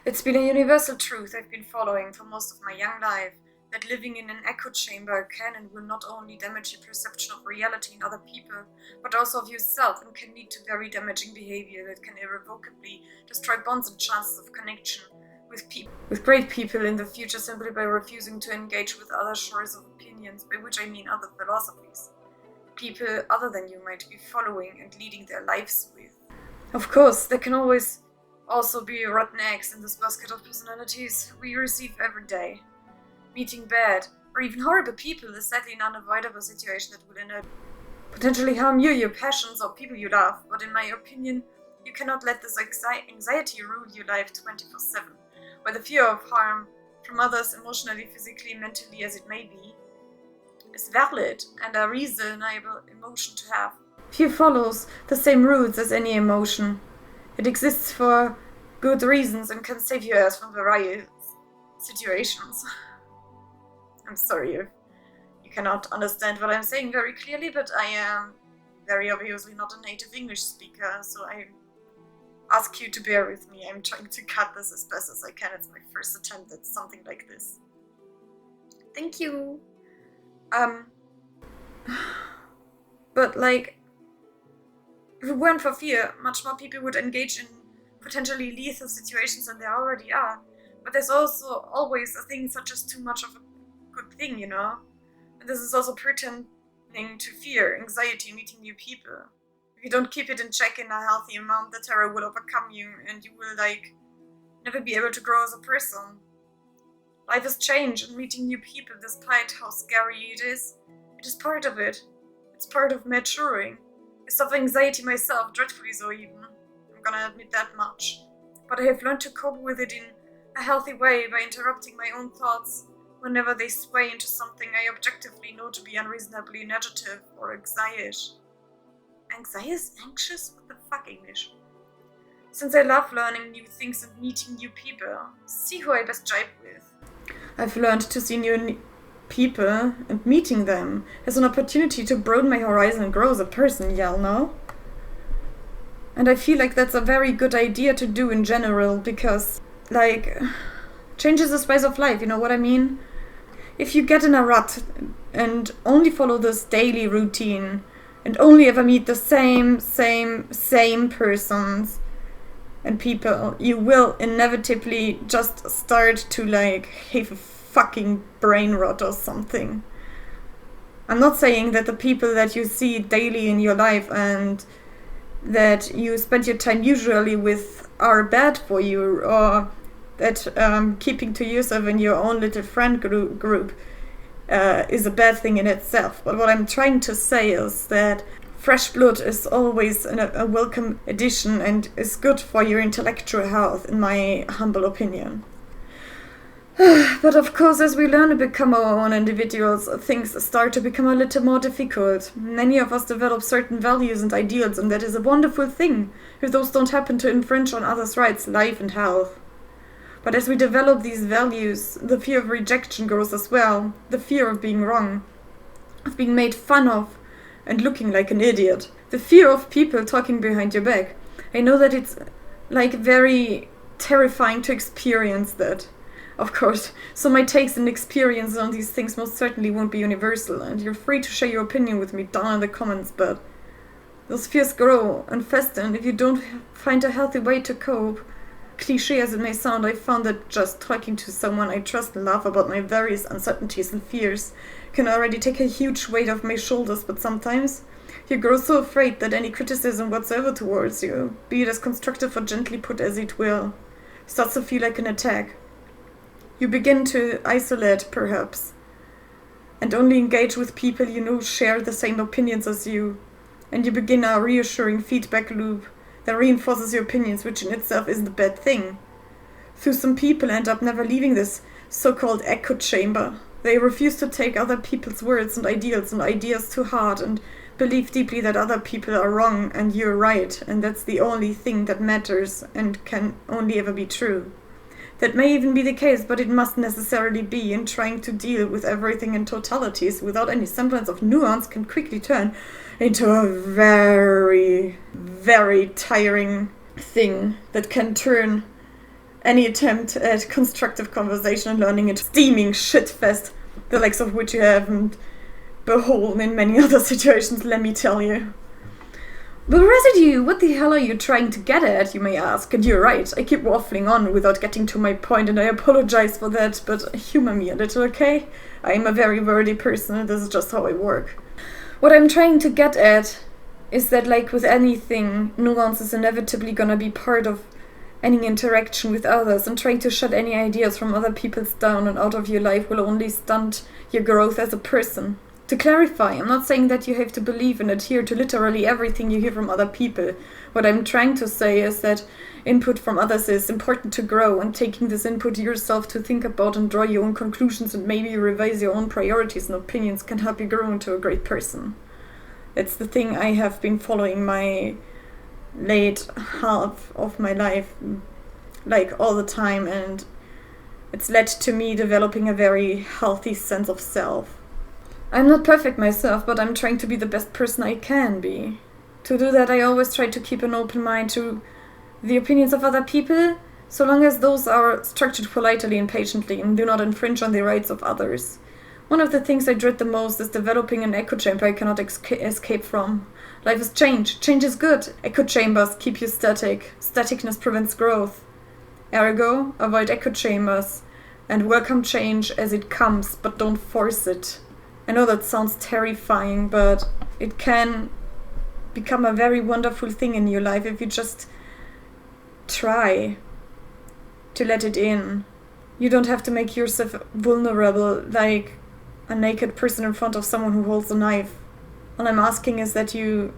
It's been a universal truth I've been following for most of my young life, that living in an echo chamber can and will not only damage your perception of reality in other people, but also of yourself, and can lead to very damaging behavior that can irrevocably destroy bonds and chances of connection with great people in the future, simply by refusing to engage with other shores of opinions, by which I mean other philosophies. People other than you might be following and leading their lives with. Of course, there can always also be rotten eggs in this basket of personalities we receive every day. Meeting bad or even horrible people is sadly an unavoidable situation that will potentially harm you, your passions, or people you love, but in my opinion, you cannot let this anxiety rule your life 24/7, where the fear of harm from others, emotionally, physically, mentally as it may be, is valid and a reasonable emotion to have. Fear follows the same rules as any emotion. It exists for good reasons and can save your ass from various situations. I'm sorry if you cannot understand what I'm saying very clearly, but I am very obviously not a native English speaker, so I ask you to bear with me. I'm trying to cut this as best as I can. It's my first attempt at something like this. Thank you. But like, if it weren't for fear, much more people would engage in potentially lethal situations than there already are. But there's also always a thing such as too much of a good thing, you know? And this is also pertaining to fear, anxiety, meeting new people. If you don't keep it in check in a healthy amount, the terror will overcome you and you will, like, never be able to grow as a person. Life is change, and meeting new people, despite how scary it is part of it. It's part of maturing. I suffer anxiety myself, dreadfully so even. I'm gonna admit that much. But I have learned to cope with it in a healthy way by interrupting my own thoughts whenever they sway into something I objectively know to be unreasonably negative or anxious. Anxious? What the fuck, English? Since I love learning new things and meeting new people, see who I best jive with. I've learned to see new people and meeting them as an opportunity to broaden my horizon and grow as a person, y'all know? And I feel like that's a very good idea to do in general, because, like, changes the spice of life, you know what I mean? If you get in a rut and only follow this daily routine and only ever meet the same persons and people, you will inevitably just start to, like, have a fucking brain rot or something. I'm not saying that the people that you see daily in your life and that you spend your time usually with are bad for you, or that keeping to yourself in your own little friend group is a bad thing in itself. But what I'm trying to say is that fresh blood is always a welcome addition and is good for your intellectual health, in my humble opinion. But of course, as we learn to become our own individuals, things start to become a little more difficult. Many of us develop certain values and ideals, and that is a wonderful thing, if those don't happen to infringe on others' rights, life and health. But as we develop these values, the fear of rejection grows as well, the fear of being wrong, of being made fun of, and looking like an idiot. The fear of people talking behind your back. I know that it's, like, very terrifying to experience that. Of course, so my takes and experience on these things most certainly won't be universal, and you're free to share your opinion with me down in the comments, but those fears grow and fester, and if you don't find a healthy way to cope, cliché as it may sound, I found that just talking to someone I trust and love about my various uncertainties and fears can already take a huge weight off my shoulders, but sometimes you grow so afraid that any criticism whatsoever towards you, be it as constructive or gently put as it will, starts to feel like an attack. You begin to isolate, perhaps, and only engage with people you know share the same opinions as you, and you begin a reassuring feedback loop that reinforces your opinions, which in itself isn't a bad thing. Though some people end up never leaving this so-called echo chamber. They refuse to take other people's words and ideas to heart and believe deeply that other people are wrong and you're right, and that's the only thing that matters and can only ever be true. That may even be the case, but it must necessarily be, and trying to deal with everything in totalities without any semblance of nuance can quickly turn into a very, very tiring thing that can turn any attempt at constructive conversation and learning it steaming shitfest, the likes of which you haven't beholden in many other situations, let me tell you. But residue, what the hell are you trying to get at, you may ask? And you're right, I keep waffling on without getting to my point, and I apologize for that, but humor me a little, okay? I am a very wordy person, and this is just how I work. What I'm trying to get at is that, like with anything, nuance is inevitably gonna be part of any interaction with others, and trying to shut any ideas from other people's down and out of your life will only stunt your growth as a person. To clarify, I'm not saying that you have to believe and adhere to literally everything you hear from other people. What I'm trying to say is that input from others is important to grow, and taking this input yourself to think about and draw your own conclusions and maybe revise your own priorities and opinions can help you grow into a great person. That's the thing I have been following my late half of my life, like all the time, and it's led to me developing a very healthy sense of self. I'm not perfect myself, but I'm trying to be the best person I can be. To do that, I always try to keep an open mind to the opinions of other people, so long as those are structured politely and patiently and do not infringe on the rights of others. One of the things I dread the most is developing an echo chamber I cannot escape from. Life is change. Change is good. Echo chambers keep you static. Staticness prevents growth. Ergo, avoid echo chambers and welcome change as it comes, but don't force it. I know that sounds terrifying, but it can become a very wonderful thing in your life if you just try to let it in. You don't have to make yourself vulnerable like a naked person in front of someone who holds a knife. All I'm asking is that you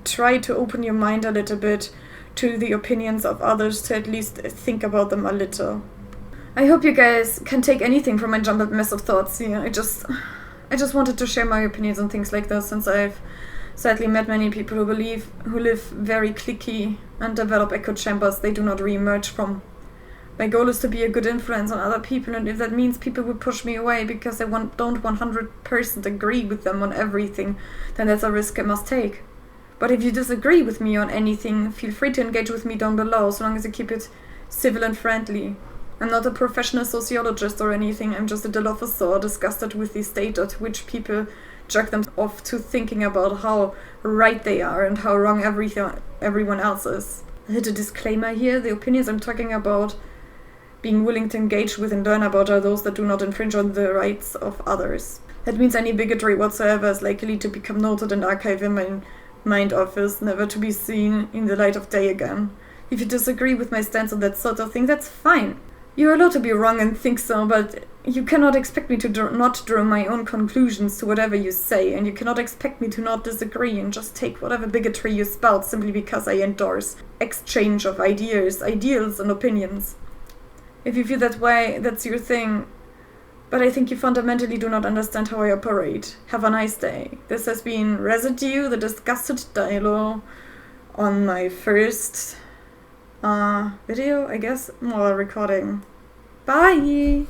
try to open your mind a little bit to the opinions of others, to at least think about them a little. I hope you guys can take anything from my jumbled mess of thoughts here. I just wanted to share my opinions on things like this, since I've sadly met many people who live very cliquey and develop echo chambers they do not re-emerge from. My goal is to be a good influence on other people, and if that means people will push me away because I don't 100% agree with them on everything, then that's a risk I must take. But if you disagree with me on anything, feel free to engage with me down below, so long as you keep it civil and friendly. I'm not a professional sociologist or anything, I'm just a Dill officer disgusted with the state at which people jerk them off to thinking about how right they are and how wrong everyone else is. I hit a disclaimer here, the opinions I'm talking about being willing to engage with and learn about are those that do not infringe on the rights of others. That means any bigotry whatsoever is likely to become noted and archived in my mind office, never to be seen in the light of day again. If you disagree with my stance on that sort of thing, that's fine. You're allowed to be wrong and think so, but you cannot expect me to not draw my own conclusions to whatever you say, and you cannot expect me to not disagree and just take whatever bigotry you spout simply because I endorse exchange of ideas, ideals, and opinions. If you feel that way, that's your thing, but I think you fundamentally do not understand how I operate. Have a nice day. This has been Residue, the Disgusted Dialogue, on my first video, I guess, more recording. Bye!